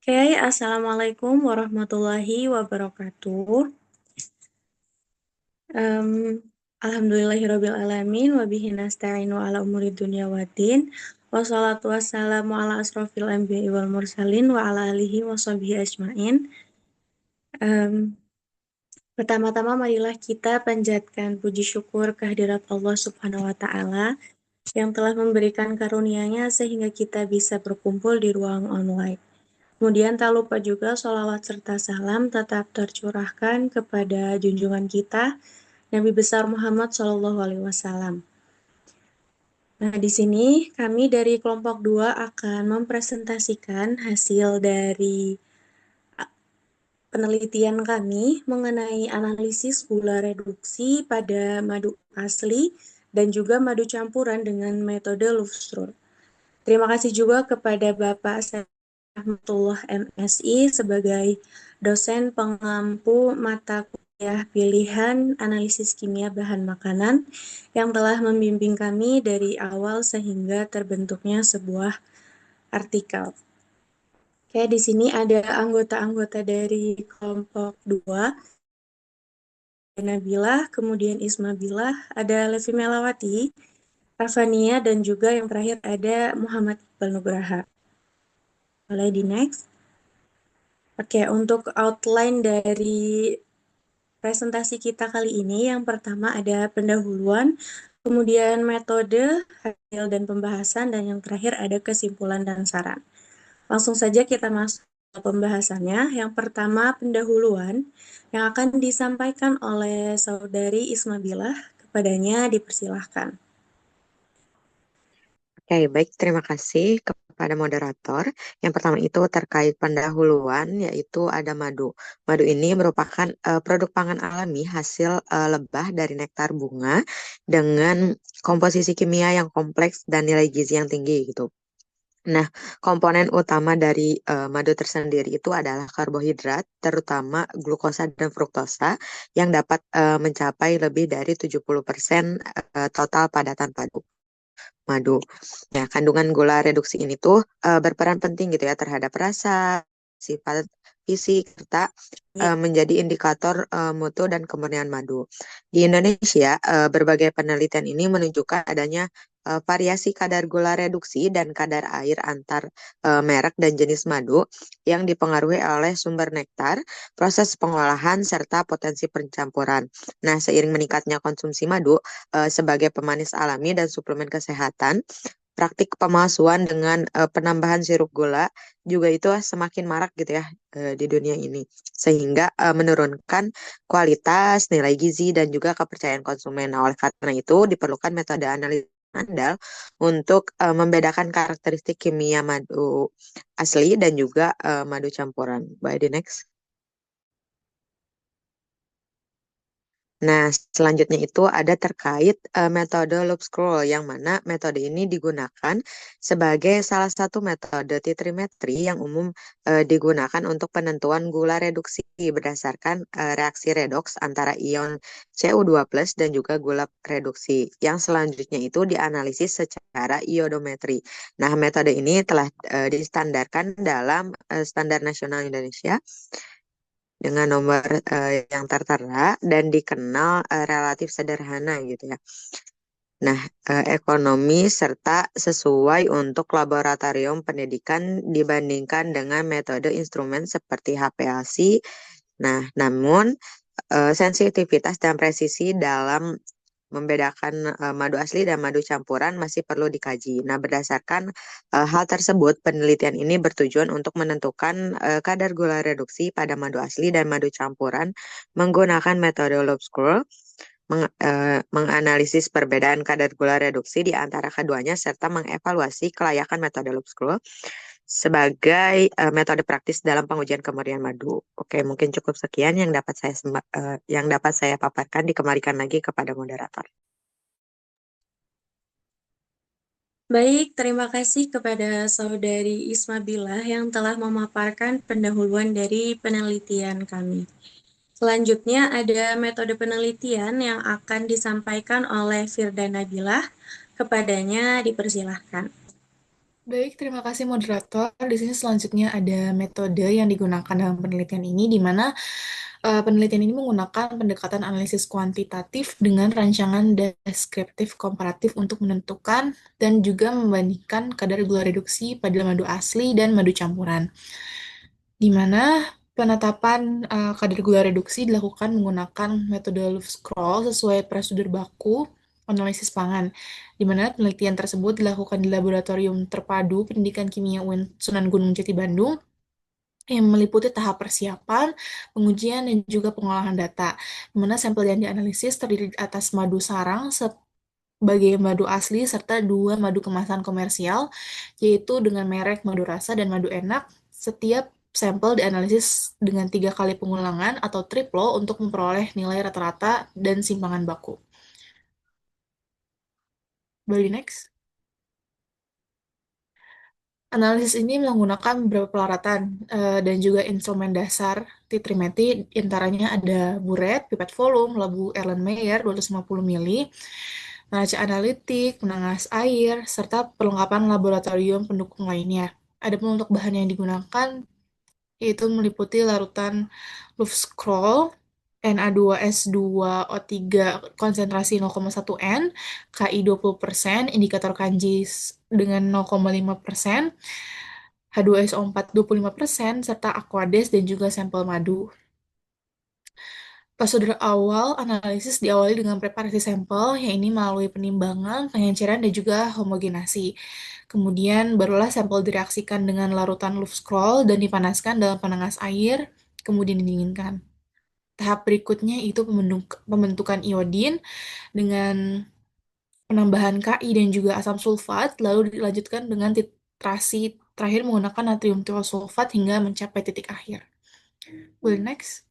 Oke, Assalamualaikum warahmatullahi wabarakatuh. Em, Alhamdulillahirrabbilalamin, wabihi nasta'inu ala umuri dunya waddin, wassalatu wassalamu ala asrofil anbiya'i wal mursalin, wa ala alihi wa sahbihi ajmain. Em, Pertama-tama marilah kita panjatkan puji syukur kehadirat Allah Subhanahu wa Ta'ala yang telah memberikan karunia-Nya sehingga kita bisa berkumpul di ruang online. Kemudian tak lupa juga sholawat serta salam tetap tercurahkan kepada junjungan kita, Nabi besar Muhammad SAW. Nah, di sini kami dari kelompok 2 akan mempresentasikan hasil dari penelitian kami mengenai analisis gula reduksi pada madu asli dan juga madu campuran dengan metode Louvre. Terima kasih juga kepada Bapak Rahmatullah MSI sebagai dosen pengampu mata kuliah pilihan analisis kimia bahan makanan yang telah membimbing kami dari awal sehingga terbentuknya sebuah artikel. Oke, di sini ada anggota-anggota dari kelompok 2, Nabila, kemudian Ismabilah, ada Levi Melawati, Rafania, dan juga yang terakhir ada Muhammad Iqbal Nugraha. Boleh di next. Oke, untuk outline dari presentasi kita kali ini, yang pertama ada pendahuluan, kemudian metode, hasil dan pembahasan, dan yang terakhir ada kesimpulan dan saran. Langsung saja kita masuk ke pembahasannya. Yang pertama pendahuluan yang akan disampaikan oleh Saudari Ismabilah. Kepadanya dipersilahkan. Oke, baik. Terima kasih kepada moderator. Yang pertama itu terkait pendahuluan, yaitu ada madu. Madu ini merupakan produk pangan alami hasil lebah dari nektar bunga dengan komposisi kimia yang kompleks dan nilai gizi yang tinggi gitu. Nah, komponen utama dari madu tersendiri itu adalah karbohidrat, terutama glukosa dan fruktosa, yang dapat mencapai lebih dari 70% total padatan madu. Ya, kandungan gula reduksi ini tuh berperan penting gitu ya terhadap rasa, sifat fisik, serta menjadi indikator mutu dan kemurnian madu. Di Indonesia, berbagai penelitian ini menunjukkan adanya variasi kadar gula reduksi dan kadar air antar merek dan jenis madu yang dipengaruhi oleh sumber nektar, proses pengolahan, serta potensi pencampuran. Nah, seiring meningkatnya konsumsi madu, sebagai pemanis alami dan suplemen kesehatan, praktik pemalsuan dengan penambahan sirup gula juga itu semakin marak gitu ya di dunia ini, sehingga menurunkan kualitas, nilai gizi dan juga kepercayaan konsumen. Nah, oleh karena itu diperlukan metode analisis andal untuk membedakan karakteristik kimia madu asli dan juga madu campuran. By the next. Nah, selanjutnya itu ada terkait metode loop scroll, yang mana metode ini digunakan sebagai salah satu metode titrimetri yang umum digunakan untuk penentuan gula reduksi berdasarkan reaksi redoks antara ion Cu2+ dan juga gula reduksi. Yang selanjutnya itu dianalisis secara iodometri. Nah, metode ini telah distandarkan dalam Standar Nasional Indonesia dengan nomor yang tertera dan dikenal relatif sederhana gitu ya. Nah, ekonomi serta sesuai untuk laboratorium pendidikan dibandingkan dengan metode instrumen seperti HPLC. Nah, namun sensitivitas dan presisi dalam membedakan madu asli dan madu campuran masih perlu dikaji. Nah, berdasarkan hal tersebut, penelitian ini bertujuan untuk menentukan kadar gula reduksi pada madu asli dan madu campuran menggunakan metode loop scroll, menganalisis perbedaan kadar gula reduksi di antara keduanya, serta mengevaluasi kelayakan metode loop scroll sebagai metode praktis dalam pengujian kemurnian madu. Oke, mungkin cukup sekian yang dapat saya paparkan. Dikembalikan lagi kepada moderator. Baik, terima kasih kepada Saudari Ismabilah yang telah memaparkan pendahuluan dari penelitian kami. Selanjutnya ada metode penelitian yang akan disampaikan oleh Firda Nabilah. Kepadanya dipersilahkan. Baik, terima kasih moderator. Di sini selanjutnya ada metode yang digunakan dalam penelitian ini, di mana penelitian ini menggunakan pendekatan analisis kuantitatif dengan rancangan deskriptif komparatif untuk menentukan dan juga membandingkan kadar gula reduksi pada madu asli dan madu campuran, di mana penetapan kadar gula reduksi dilakukan menggunakan metode Loews-Scroll sesuai prosedur baku analisis pangan, di mana penelitian tersebut dilakukan di Laboratorium Terpadu Pendidikan Kimia UIN Sunan Gunung Jati Bandung yang meliputi tahap persiapan, pengujian, dan juga pengolahan data, di mana sampel yang dianalisis terdiri atas madu sarang sebagai madu asli serta dua madu kemasan komersial, yaitu dengan merek madu rasa dan madu enak. Setiap sampel dianalisis dengan 3 kali pengulangan atau triplo untuk memperoleh nilai rata-rata dan simpangan baku. Boleh next. Analisis ini menggunakan beberapa peralatan dan juga instrumen dasar titrimetri, antaranya ada buret, pipet volume, labu Erlenmeyer 250 mili, neraca analitik, penangas air, serta perlengkapan laboratorium pendukung lainnya. Adapun untuk bahan yang digunakan yaitu meliputi larutan Loews-Scroll, Na2S2O3 konsentrasi 0,1 N, Ki 20%, indikator kanji dengan 0,5%, H2SO4 25%, serta Aquades dan juga sampel madu. Prosedur awal analisis diawali dengan preparasi sampel, yang ini melalui penimbangan, pengenceran, dan juga homogenasi. Kemudian barulah sampel direaksikan dengan larutan Loews-Scroll dan dipanaskan dalam penanas air, kemudian didinginkan. Tahap berikutnya itu pembentukan iodin dengan penambahan Ki dan juga asam sulfat, lalu dilanjutkan dengan titrasi terakhir menggunakan natrium tiosulfat hingga mencapai titik akhir. Boleh next?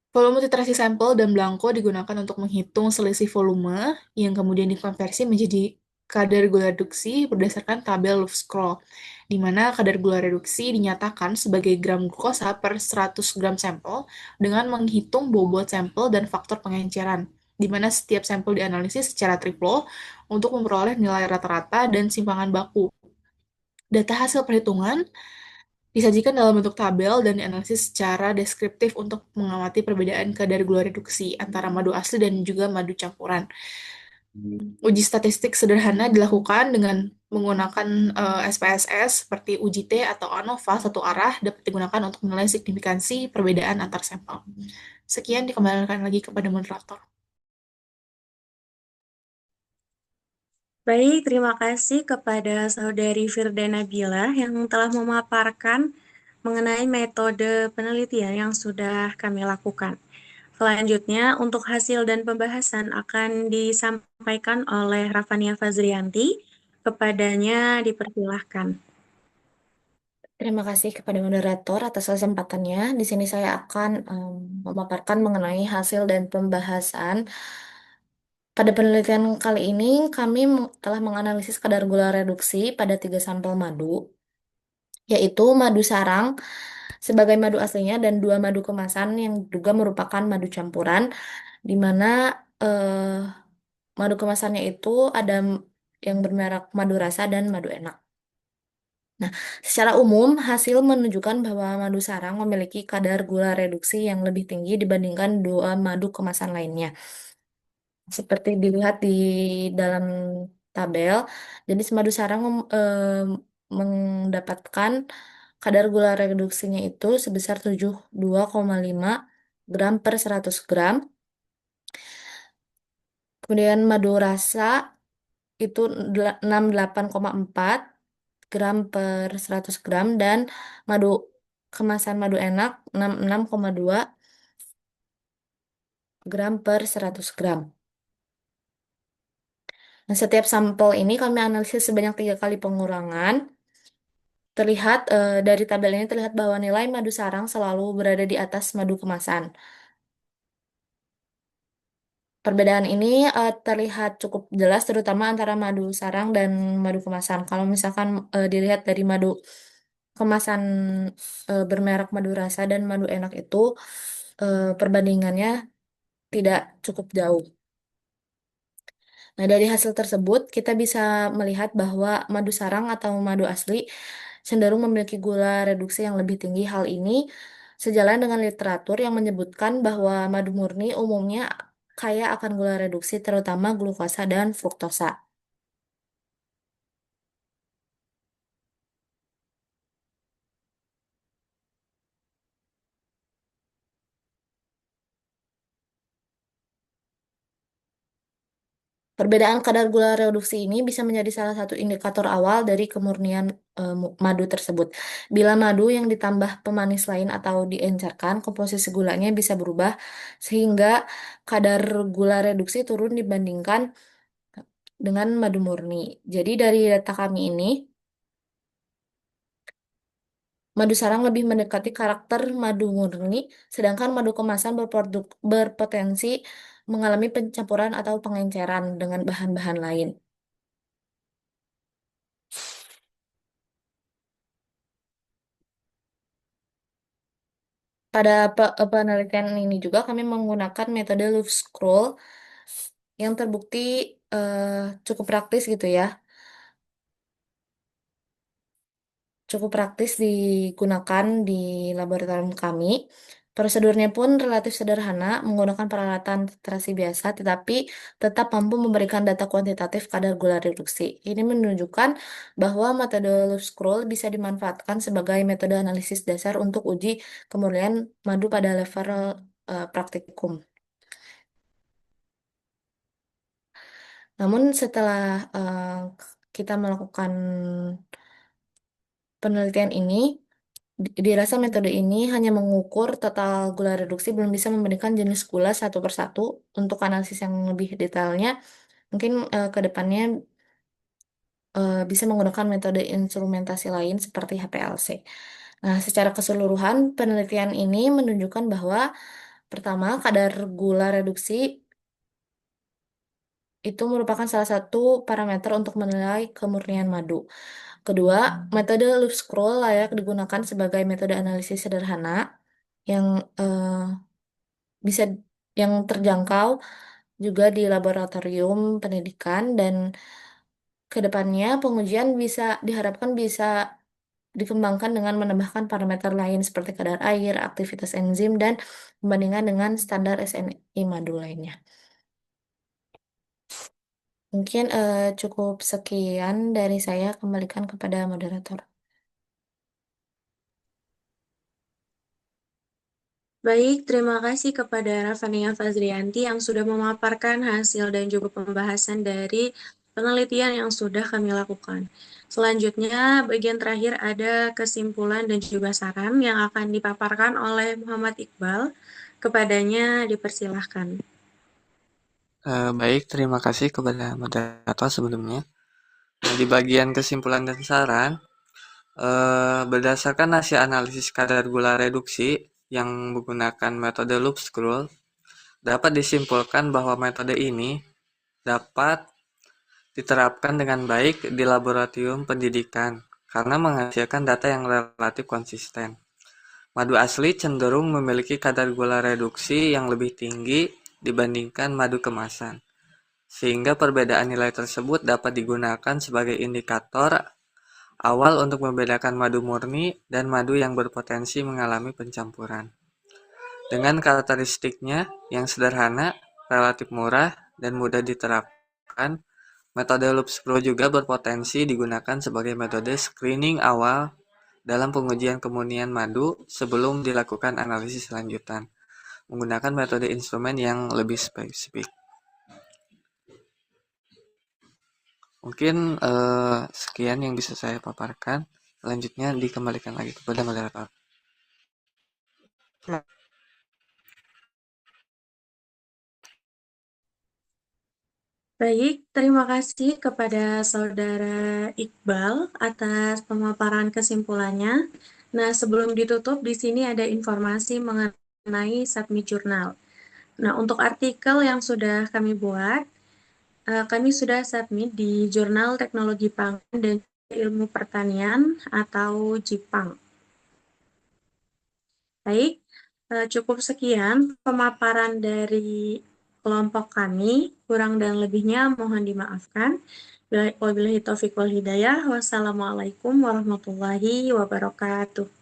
Volume titrasi sampel dan blanko digunakan untuk menghitung selisih volume yang kemudian dikonversi menjadi kadar gula reduksi berdasarkan tabel Loews-Scroll, di mana kadar gula reduksi dinyatakan sebagai gram glukosa per 100 gram sampel dengan menghitung bobot sampel dan faktor pengenceran, di mana setiap sampel dianalisis secara triplo untuk memperoleh nilai rata-rata dan simpangan baku. Data hasil perhitungan disajikan dalam bentuk tabel dan dianalisis secara deskriptif untuk mengamati perbedaan kadar gula reduksi antara madu asli dan juga madu campuran. Uji statistik sederhana dilakukan dengan menggunakan SPSS seperti uji T atau ANOVA satu arah dapat digunakan untuk menilai signifikansi perbedaan antar sampel. Sekian dikembalikan lagi kepada moderator. Baik, terima kasih kepada Saudari Firda Nabila yang telah memaparkan mengenai metode penelitian yang sudah kami lakukan. Selanjutnya, untuk hasil dan pembahasan akan disampaikan oleh Rafania Fazrianti. Kepadanya dipersilahkan. Terima kasih kepada moderator atas kesempatannya. Di sini saya akan memaparkan mengenai hasil dan pembahasan. Pada penelitian kali ini, kami telah menganalisis kadar gula reduksi pada 3 sampel madu, yaitu madu sarang sebagai madu aslinya dan 2 madu kemasan yang juga merupakan madu campuran, di mana eh, madu kemasannya itu ada yang bermerek madu rasa dan madu enak. Nah, secara umum, hasil menunjukkan bahwa madu sarang memiliki kadar gula reduksi yang lebih tinggi dibandingkan 2 madu kemasan lainnya. Seperti dilihat di dalam tabel, jenis madu sarang mendapatkan kadar gula reduksinya itu sebesar 72,5 gram per 100 gram. Kemudian madu rasa itu 68,4 gram per 100 gram dan madu kemasan madu enak 66,2 gram per 100 gram. Nah, setiap sampel ini kami analisis sebanyak 3 kali pengurangan. Terlihat dari tabel ini terlihat bahwa nilai madu sarang selalu berada di atas madu kemasan. Perbedaan ini terlihat cukup jelas terutama antara madu sarang dan madu kemasan. Kalau misalkan dilihat dari madu kemasan bermerek madu rasa dan madu enak itu perbandingannya tidak cukup jauh. Nah, dari hasil tersebut, kita bisa melihat bahwa madu sarang atau madu asli cenderung memiliki gula reduksi yang lebih tinggi. Hal ini sejalan dengan literatur yang menyebutkan bahwa madu murni umumnya kaya akan gula reduksi, terutama glukosa dan fruktosa. Perbedaan kadar gula reduksi ini bisa menjadi salah satu indikator awal dari kemurnian madu tersebut. Bila madu yang ditambah pemanis lain atau diencerkan, komposisi gulanya bisa berubah sehingga kadar gula reduksi turun dibandingkan dengan madu murni. Jadi dari data kami ini, madu sarang lebih mendekati karakter madu murni, sedangkan madu kemasan berpotensi mengalami pencampuran atau pengenceran dengan bahan-bahan lain. Pada penelitian ini juga kami menggunakan metode loop scroll yang terbukti cukup praktis gitu ya. Cukup praktis digunakan di laboratorium kami. Prosedurnya pun relatif sederhana, menggunakan peralatan titrasi biasa, tetapi tetap mampu memberikan data kuantitatif kadar gula reduksi. Ini menunjukkan bahwa metode loop scroll bisa dimanfaatkan sebagai metode analisis dasar untuk uji kemurnian madu pada level praktikum. Namun setelah kita melakukan penelitian ini, dirasa metode ini hanya mengukur total gula reduksi, belum bisa membandingkan jenis gula satu persatu. Untuk analisis yang lebih detailnya, mungkin ke depannya bisa menggunakan metode instrumentasi lain seperti HPLC. Nah, secara keseluruhan, penelitian ini menunjukkan bahwa pertama, kadar gula reduksi itu merupakan salah satu parameter untuk menilai kemurnian madu. Kedua, metode loop scroll layak digunakan sebagai metode analisis sederhana yang bisa yang terjangkau juga di laboratorium pendidikan, dan kedepannya pengujian diharapkan bisa dikembangkan dengan menambahkan parameter lain seperti kadar air, aktivitas enzim, dan membandingkan dengan standar SNI madu lainnya. Mungkin cukup sekian dari saya, kembalikan kepada moderator. Baik, terima kasih kepada Rafania Fazrianti yang sudah memaparkan hasil dan juga pembahasan dari penelitian yang sudah kami lakukan. Selanjutnya, bagian terakhir ada kesimpulan dan juga saran yang akan dipaparkan oleh Muhammad Iqbal. Kepadanya dipersilahkan. Baik, terima kasih kepada moderator sebelumnya. Nah, di bagian kesimpulan dan saran, berdasarkan hasil analisis kadar gula reduksi yang menggunakan metode loop scroll, dapat disimpulkan bahwa metode ini dapat diterapkan dengan baik di laboratorium pendidikan karena menghasilkan data yang relatif konsisten. Madu asli cenderung memiliki kadar gula reduksi yang lebih tinggi dibandingkan madu kemasan, sehingga perbedaan nilai tersebut dapat digunakan sebagai indikator awal untuk membedakan madu murni dan madu yang berpotensi mengalami pencampuran. Dengan karakteristiknya yang sederhana, relatif murah, dan mudah diterapkan, metode loop scroll juga berpotensi digunakan sebagai metode screening awal dalam pengujian kemurnian madu sebelum dilakukan analisis lanjutan, menggunakan metode instrumen yang lebih spesifik. Mungkin sekian yang bisa saya paparkan. Selanjutnya dikembalikan lagi kepada moderator. Baik, terima kasih kepada Saudara Iqbal atas pemaparan kesimpulannya. Nah, sebelum ditutup, di sini ada informasi mengenai Submit Jurnal. Nah, untuk artikel yang sudah kami buat, kami sudah submit di Jurnal Teknologi Pangan dan Ilmu Pertanian atau JIPANG. Baik, cukup sekian pemaparan dari kelompok kami. Kurang dan lebihnya mohon dimaafkan. Wabillahi taufiq wal hidayah. Wassalamualaikum warahmatullahi wabarakatuh.